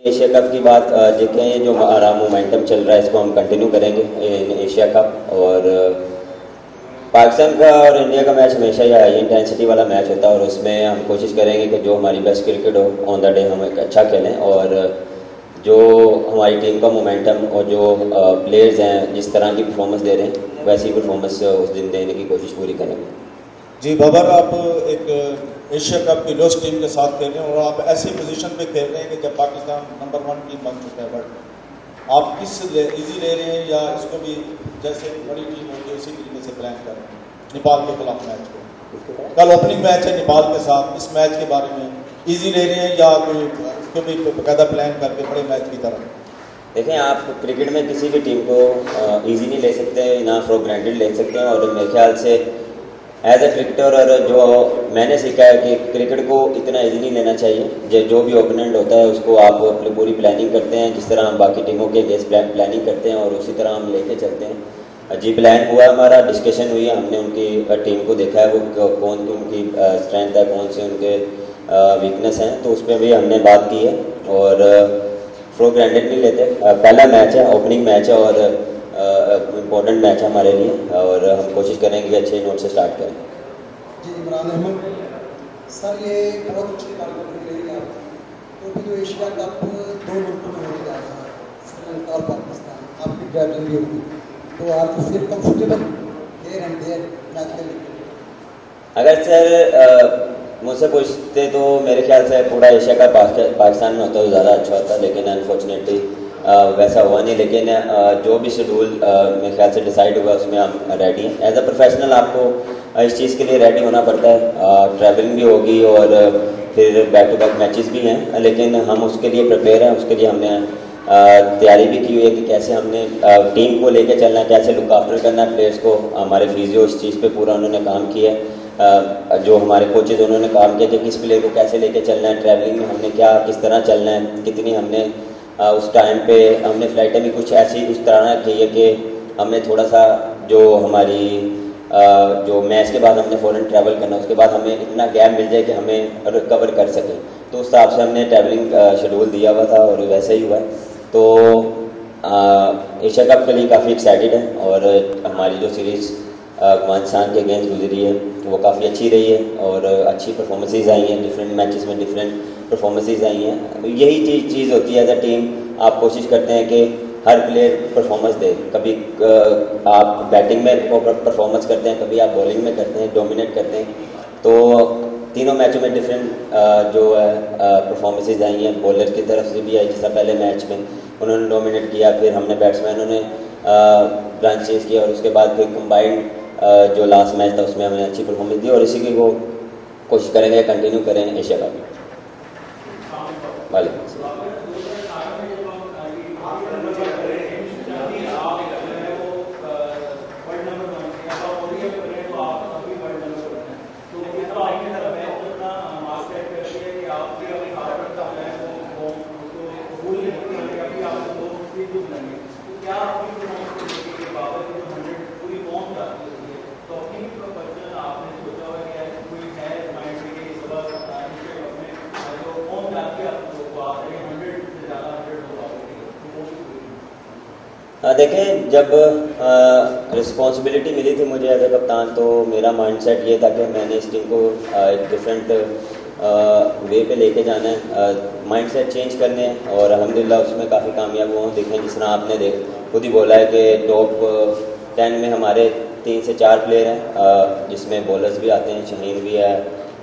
Asia cup की बात देखें, जो हमारा मोमेंटम चल रहा है इसको हम कंटिन्यू करेंगे इन एशिया कप। और पाकिस्तान का और इंडिया का मैच हमेशा ही हाई इंटेंसिटी वाला मैच होता है और उसमें हम कोशिश करेंगे कि जो हमारी बेस्ट क्रिकेट हो ऑन द डे हम एक अच्छा खेलें और जो हमारी टीम का मोमेंटम और जो प्लेयर्स हैं जिस तरह की परफॉर्मेंस दे रहे हैं वैसी परफॉर्मेंस उस दिन देने की कोशिश पूरी करेंगे। जी बाबर, आप एक एशिया कप की लोस्ट टीम के साथ खेल रहे हैं और आप ऐसी पोजीशन पे खेल रहे हैं कि जब पाकिस्तान नंबर 1 टीम बन चुका है वर्ल्ड में, आप किस इजी ले रहे हैं या इसको भी जैसे बड़ी टीम होगी उसी तरीके से प्लान कर रहे हैं नेपाल के खिलाफ मैच को? कल ओपनिंग मैच है नेपाल के साथ, इस मैच के बारे में इजी ले रहे हैं या कोई इसको भी बाकायदा प्लान करके बड़े मैच की तरह? देखें, आप क्रिकेट में किसी भी टीम को इजी नहीं ले सकते, ना फॉर ग्रांटेड ले सकते हैं। और मेरे ख्याल से एज ए क्रिकेटर और जो मैंने सीखा है कि क्रिकेट को इतना इजी नहीं लेना चाहिए। जो भी ओपोनेंट होता है उसको आप अपनी पूरी प्लानिंग करते हैं जिस तरह हम बाकी टीमों के अगेंस्ट प्लानिंग करते हैं और उसी तरह हम लेके चलते हैं। जी प्लान हुआ, हमारा डिस्कशन हुई है, हमने उनकी टीम को देखा है वो कौन उनकी स्ट्रेंथ है, कौन से उनके वीकनेस हैं, तो उस पर भी हमने बात की है और फॉर ग्रांटेड नहीं लेते। पहला मैच है, ओपनिंग मैच है और इम्पोर्टेंट मैच है हमारे लिए और हम कोशिश करेंगे कि अच्छे नोट से स्टार्ट करें। जी इमरान अहमद सर, ये बहुत अच्छी बात रही है तो भी जो एशिया कप 2 मुल्कों में होने जा रहा है, श्रीलंका और पाकिस्तान, आपकी ट्रैवलिंग भी होगी तो आप फिर comfortable there and there match खेलने? अगर सर मुझसे पूछते तो मेरे ख्याल से पूरा एशिया का पाकिस्तान में होता तो ज़्यादा अच्छा होता, लेकिन अनफॉर्चुनेटली वैसा हुआ नहीं। लेकिन जो भी शेड्यूल मेरे ख्याल से डिसाइड हुआ उसमें हम रेडी हैं। एज अ प्रोफेशनल आपको इस चीज़ के लिए रेडी होना पड़ता है, ट्रैवलिंग भी होगी और फिर बैक टू बैक मैचेस भी हैं, लेकिन हम उसके लिए प्रिपेयर हैं। उसके लिए हमने तैयारी भी की हुई है कि कैसे हमने टीम को लेकर चलना है, कैसे लुक आफ्टर करना है प्लेयर्स को। हमारे फिजियो इस चीज़ पे पूरा उन्होंने काम किया है, जो हमारे कोचेज उन्होंने काम किया कि किस प्लेयर को कैसे लेकर चलना है, ट्रैवलिंग में हमने क्या किस तरह चलना है, कितनी हमने उस टाइम पे हमने फ्लाइटें भी कुछ ऐसी उस तरह की है कि हमने थोड़ा सा जो हमारी जो मैच के बाद हमने फ़ौरन ट्रैवल करना, उसके बाद हमें इतना गैप मिल जाए कि हमें रिकवर कर सकें, तो उस हिसाब से हमने ट्रैवलिंग शेड्यूल दिया हुआ था और वैसे ही हुआ। तो एशिया कप के लिए काफ़ी एक्साइटेड है और हमारी जो सीरीज़ अफगानिस्तान के अगेंस्ट गुजरी है वो काफ़ी अच्छी रही है और अच्छी परफॉर्मेंसेज आई हैं, डिफरेंट मैचेस में डिफरेंट परफॉर्मेंसेज आई हैं। यही चीज़ होती है एज अ टीम, आप कोशिश करते हैं कि हर प्लेयर परफॉर्मेंस दे। कभी आप बैटिंग में परफॉर्मेंस करते हैं, कभी आप बॉलिंग में करते हैं, डोमिनेट करते हैं। तो तीनों मैचों में डिफरेंट जो है परफॉर्मेंसेज आई हैं। बॉलर की तरफ से भी आई, जैसा पहले मैच में उन्होंने डोमिनेट किया, फिर हमने बैट्समैनों ने रन चेज किया और उसके बाद फिर कंबाइंड जो लास्ट मैच था उसमें हमने अच्छी परफॉर्मेंस दी और इसी की वो कोशिश करेंगे कंटिन्यू करें एशिया कप में। वाले देखें, जब रिस्पॉन्सिबिलिटी मिली थी मुझे एज ए कप्तान तो मेरा माइंडसेट ये था कि मैंने इस टीम को एक डिफरेंट वे पे लेके जाना है, माइंडसेट चेंज करने हैं और अल्हम्दुलिल्लाह उसमें काफ़ी कामयाब हुआ हूँ। देखें, जिस तरह आपने खुद ही बोला है कि टॉप 10 में हमारे 3 से 4 प्लेयर हैं, जिसमें बॉलर्स भी आते हैं, शहीन भी है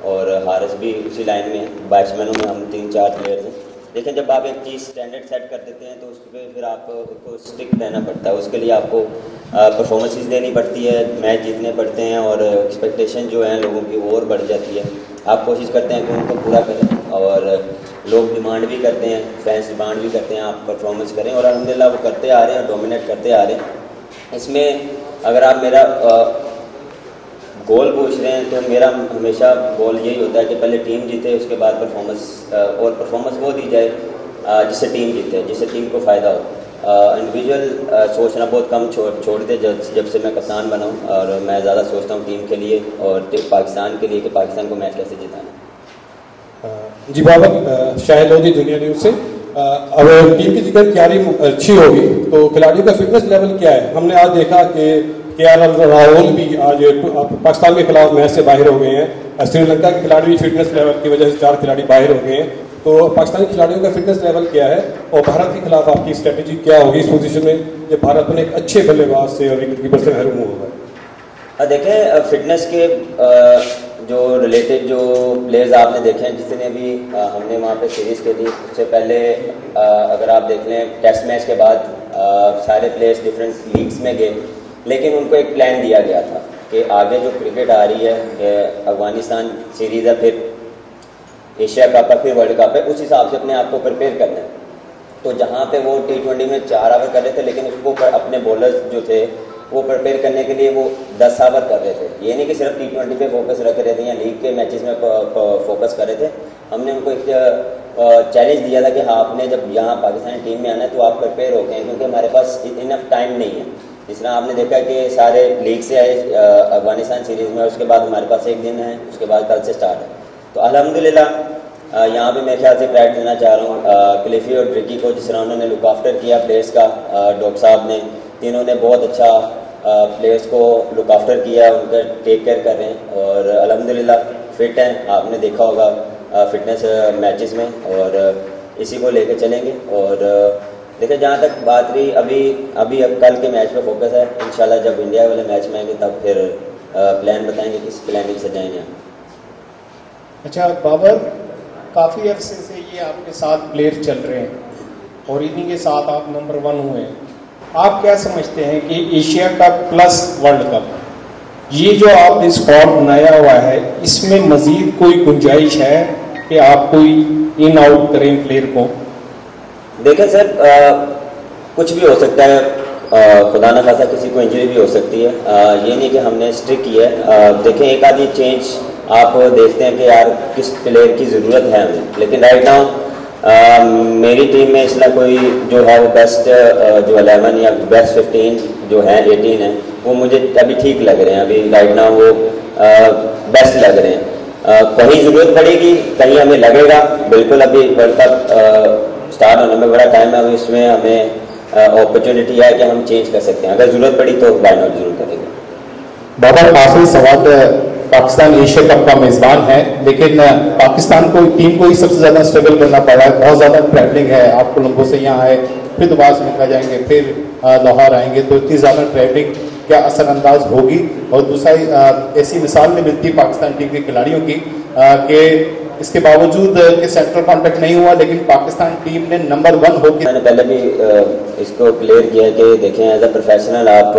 और हारिस भी उसी लाइन में है। बैट्समैनों में हम 3-4 प्लेयर हैं। लेकिन जब आप एक चीज़ स्टैंडर्ड सेट कर देते हैं तो उस पर फिर आपको स्टिक रहना पड़ता है, उसके लिए आपको परफॉर्मेंसेस देनी पड़ती है, मैच जीतने पड़ते हैं और एक्सपेक्टेशन जो है लोगों की और बढ़ जाती है। आप कोशिश करते हैं कि उनको पूरा करें और लोग डिमांड भी करते हैं, फैंस डिमांड भी करते हैं आप परफॉर्मेंस करें और अल्हम्दुलिल्लाह वो करते आ रहे हैं, डोमिनेट करते आ रहे हैं। इसमें अगर आप मेरा गोल पूछ रहे हैं तो मेरा हमेशा गोल यही होता है कि पहले टीम जीते, उसके बाद परफॉर्मेंस और परफॉर्मेंस वो दी जाए जिससे टीम जीते, जिससे टीम को फ़ायदा हो। इंडिविजुअल सोचना बहुत कम छोड़ दे जब से मैं कप्तान बना हूँ और मैं ज़्यादा सोचता हूँ टीम के लिए और पाकिस्तान के लिए कि पाकिस्तान को मैच कैसे जिताना। जी बाबर, शाहिद लोधी दुनिया न्यूज़ से। अब टीम की जितनी तैयारी अच्छी होगी तो खिलाड़ियों का फिटनेस लेवल क्या है? हमने आज देखा कि KL राहुल भी आज पाकिस्तान के खिलाफ मैच से बाहर हो गए हैं। श्रीलंका के खिलाड़ी भी फिटनेस लेवल की वजह से 4 खिलाड़ी बाहर हो गए हैं। तो पाकिस्तानी खिलाड़ियों का फिटनेस लेवल क्या है और भारत के खिलाफ आपकी स्ट्रेटेजी क्या होगी इस पोजीशन में जब भारत में एक अच्छे बल्लेबाज से और विकेट कीपर से महरूम होगा? देखें, फिटनेस के जो रिलेटेड जो प्लेयर्स आपने देखे हैं जितने भी हमने वहाँ पे सीरीज़ खेली, उससे पहले अगर आप देख लें टेस्ट मैच के बाद सारे प्लेयर्स डिफरेंट लीग्स में गए, लेकिन उनको एक प्लान दिया गया था कि आगे जो क्रिकेट आ रही है, अफगानिस्तान सीरीज़ है, फिर एशिया कप है, फिर वर्ल्ड कप है, उस हिसाब से अपने आप को प्रिपेयर करना है। तो जहाँ पे वो T20 में 4 ओवर कर रहे थे, लेकिन उसको अपने बॉलर्स जो थे वो प्रिपेयर करने के लिए वो 10 ओवर कर रहे थे। ये नहीं कि सिर्फ T20 पे फोकस रख रहे थे या लीग के मैचेस में फोकस कर रहे थे। हमने उनको एक चैलेंज दिया था कि हाँ, आपने जब यहाँ पाकिस्तानी टीम में आना है तो आप प्रिपेयर हो गए, क्योंकि हमारे पास इनफ टाइम नहीं है। जिस तरह आपने देखा कि सारे लीग से आए अफगानिस्तान सीरीज़ में, उसके बाद हमारे पास एक दिन है, उसके बाद कल से स्टार्ट है। तो अल्हम्दुलिल्लाह यहाँ पे मैं ख्याल से प्राइड देना चाह रहा हूँ क्लिफी और ट्रिकी को, जिस तरह उन्होंने लुक आफ्टर किया प्लेयर्स का। डॉक्टर साहब ने, तीनों ने बहुत अच्छा प्लेयर्स को लुक आफ्टर किया, उनका टेक केयर कर रहे हैं और अल्हम्दुलिल्लाह फिट हैं। आपने देखा होगा फिटनेस मैचेस में, और इसी को लेकर चलेंगे। और देखिए, जहाँ तक बात रही अभी अब कल के मैच पे फोकस है। इंशाल्लाह जब इंडिया वाले मैच में आएंगे तब फिर प्लान बताएंगे किस प्लानिंग से जाएंगे। अच्छा बाबर, काफ़ी अरसे से ये आपके साथ प्लेयर चल रहे हैं और इन्हीं के साथ आप नंबर 1 हुए हैं। आप क्या समझते हैं कि Asia cup plus world cup, ये जो आपने स्क्वाड बनाया हुआ है, इसमें मजीद कोई गुंजाइश है कि आप कोई इन आउट करें प्लेयर को? देखें सर, कुछ भी हो सकता है, खुदा न खासा किसी को इंजरी भी हो सकती है। ये नहीं कि हमने स्ट्रिक किया है। देखें, एक आधी चेंज आप देखते हैं कि यार किस प्लेयर की ज़रूरत है हमें, लेकिन राइट नाउ मेरी टीम में इसलिए कोई जो है वो बेस्ट जो 11 या बेस्ट 15 जो है 18 है, वो मुझे अभी ठीक लग रहे हैं। अभी राइट नाउ वो बेस्ट लग रहे हैं। कहीं ज़रूरत पड़ेगी, कहीं हमें लगेगा, बिल्कुल अभी वर्ल्ड कप स्टार्ट होने में बड़ा टाइम है, अभी इसमें हमें अपॉर्चुनिटी है कि हम चेंज कर सकते हैं। अगर ज़रूरत पड़ी तो वाई नॉट जरूर करेंगे। बाबर, आखिरी सवाल, पाकिस्तान एशिया कप का मेजबान है, लेकिन पाकिस्तान को टीम को ही सबसे ज़्यादा स्ट्रगल करना पड़ा है। बहुत ज़्यादा ट्रैवलिंग है, आप कोलंबो से यहाँ आए, फिर दोबारा से निकल जाएंगे, फिर लाहौर आएंगे, तो इतनी ज़्यादा ट्रैवलिंग क्या असरअंदाज होगी? और दूसरा ऐसी मिसाल नहीं मिलती पाकिस्तान टीम के खिलाड़ियों की कि इसके बावजूद कि सेंट्रल कॉन्टैक्ट नहीं हुआ, लेकिन पाकिस्तान टीम ने नंबर 1 होकर। मैंने पहले भी इसको क्लियर किया कि देखें, एज अ प्रोफेशनल आप